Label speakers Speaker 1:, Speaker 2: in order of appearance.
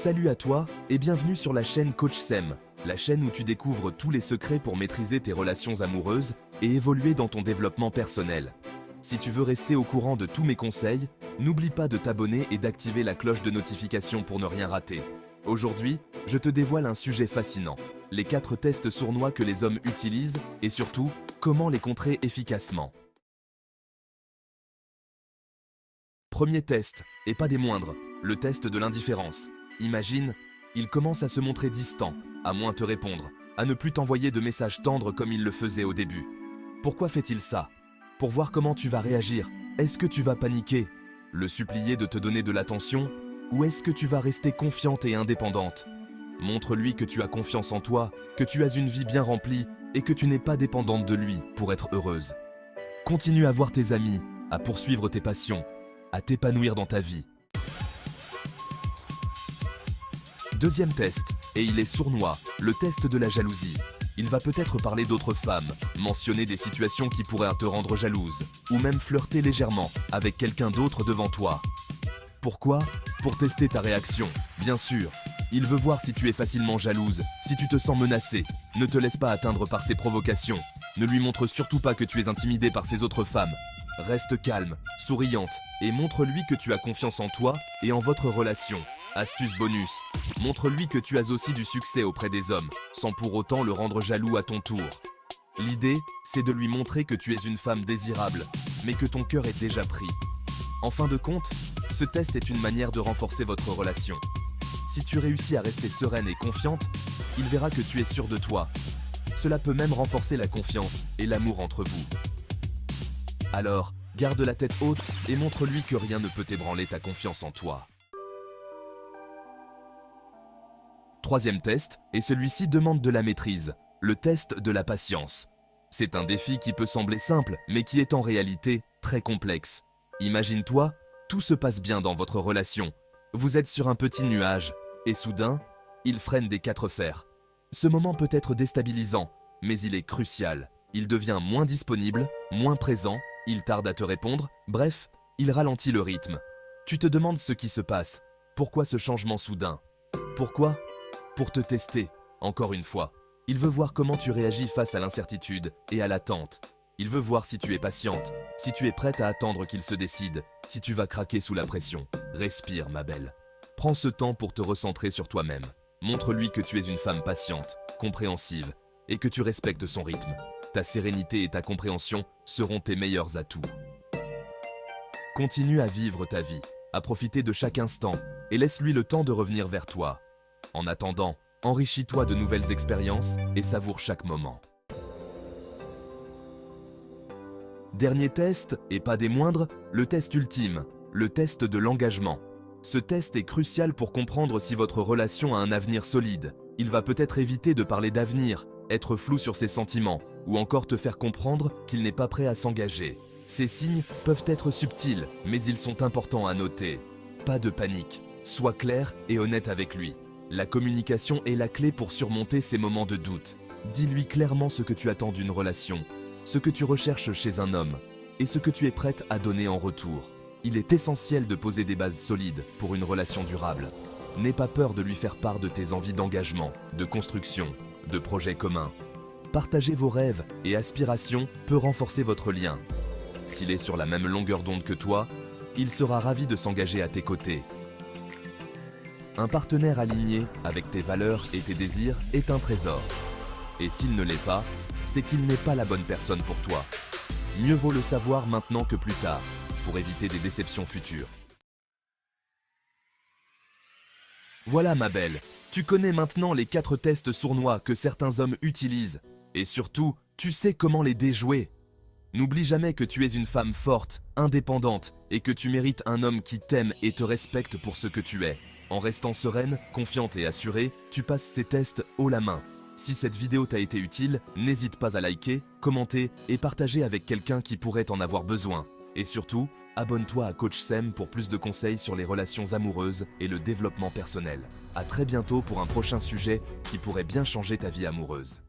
Speaker 1: Salut à toi et bienvenue sur la chaîne Coach Sem, la chaîne où tu découvres tous les secrets pour maîtriser tes relations amoureuses et évoluer dans ton développement personnel. Si tu veux rester au courant de tous mes conseils, n'oublie pas de t'abonner et d'activer la cloche de notification pour ne rien rater. Aujourd'hui, je te dévoile un sujet fascinant, les 4 tests sournois que les hommes utilisent et surtout, comment les contrer efficacement. Premier test, et pas des moindres, le test de l'indifférence. Imagine, il commence à se montrer distant, à moins te répondre, à ne plus t'envoyer de messages tendres comme il le faisait au début. Pourquoi fait-il ça? Pour voir comment tu vas réagir. Est-ce que tu vas paniquer? Le supplier de te donner de l'attention? Ou est-ce que tu vas rester confiante et indépendante? Montre-lui que tu as confiance en toi, que tu as une vie bien remplie et que tu n'es pas dépendante de lui pour être heureuse. Continue à voir tes amis, à poursuivre tes passions, à t'épanouir dans ta vie. Deuxième test, et il est sournois, le test de la jalousie. Il va peut-être parler d'autres femmes, mentionner des situations qui pourraient te rendre jalouse, ou même flirter légèrement avec quelqu'un d'autre devant toi. Pourquoi? Pour tester ta réaction, bien sûr. Il veut voir si tu es facilement jalouse, si tu te sens menacée. Ne te laisse pas atteindre par ses provocations. Ne lui montre surtout pas que tu es intimidée par ces autres femmes. Reste calme, souriante, et montre-lui que tu as confiance en toi et en votre relation. Astuce bonus, montre-lui que tu as aussi du succès auprès des hommes, sans pour autant le rendre jaloux à ton tour. L'idée, c'est de lui montrer que tu es une femme désirable, mais que ton cœur est déjà pris. En fin de compte, ce test est une manière de renforcer votre relation. Si tu réussis à rester sereine et confiante, il verra que tu es sûre de toi. Cela peut même renforcer la confiance et l'amour entre vous. Alors, garde la tête haute et montre-lui que rien ne peut ébranler ta confiance en toi. Troisième test, et celui-ci demande de la maîtrise, le test de la patience. C'est un défi qui peut sembler simple, mais qui est en réalité très complexe. Imagine-toi, tout se passe bien dans votre relation. Vous êtes sur un petit nuage, et soudain, il freine des 4 fers. Ce moment peut être déstabilisant, mais il est crucial. Il devient moins disponible, moins présent, il tarde à te répondre, bref, il ralentit le rythme. Tu te demandes ce qui se passe. Pourquoi ce changement soudain? Pourquoi? Pour te tester, encore une fois. Il veut voir comment tu réagis face à l'incertitude et à l'attente. Il veut voir si tu es patiente, si tu es prête à attendre qu'il se décide, si tu vas craquer sous la pression. Respire, ma belle. Prends ce temps pour te recentrer sur toi-même. Montre-lui que tu es une femme patiente, compréhensive, et que tu respectes son rythme. Ta sérénité et ta compréhension seront tes meilleurs atouts. Continue à vivre ta vie, à profiter de chaque instant, et laisse-lui le temps de revenir vers toi. En attendant, enrichis-toi de nouvelles expériences et savoure chaque moment. Dernier test, et pas des moindres, le test ultime, le test de l'engagement. Ce test est crucial pour comprendre si votre relation a un avenir solide. Il va peut-être éviter de parler d'avenir, être flou sur ses sentiments, ou encore te faire comprendre qu'il n'est pas prêt à s'engager. Ces signes peuvent être subtils, mais ils sont importants à noter. Pas de panique, sois clair et honnête avec lui. La communication est la clé pour surmonter ces moments de doute. Dis-lui clairement ce que tu attends d'une relation, ce que tu recherches chez un homme, et ce que tu es prête à donner en retour. Il est essentiel de poser des bases solides pour une relation durable. N'aie pas peur de lui faire part de tes envies d'engagement, de construction, de projets communs. Partager vos rêves et aspirations peut renforcer votre lien. S'il est sur la même longueur d'onde que toi, il sera ravi de s'engager à tes côtés. Un partenaire aligné avec tes valeurs et tes désirs est un trésor. Et s'il ne l'est pas, c'est qu'il n'est pas la bonne personne pour toi. Mieux vaut le savoir maintenant que plus tard, pour éviter des déceptions futures. Voilà ma belle, tu connais maintenant les 4 tests sournois que certains hommes utilisent. Et surtout, tu sais comment les déjouer. N'oublie jamais que tu es une femme forte, indépendante, et que tu mérites un homme qui t'aime et te respecte pour ce que tu es. En restant sereine, confiante et assurée, tu passes ces tests haut la main. Si cette vidéo t'a été utile, n'hésite pas à liker, commenter et partager avec quelqu'un qui pourrait en avoir besoin. Et surtout, abonne-toi à Coach Sem pour plus de conseils sur les relations amoureuses et le développement personnel. À très bientôt pour un prochain sujet qui pourrait bien changer ta vie amoureuse.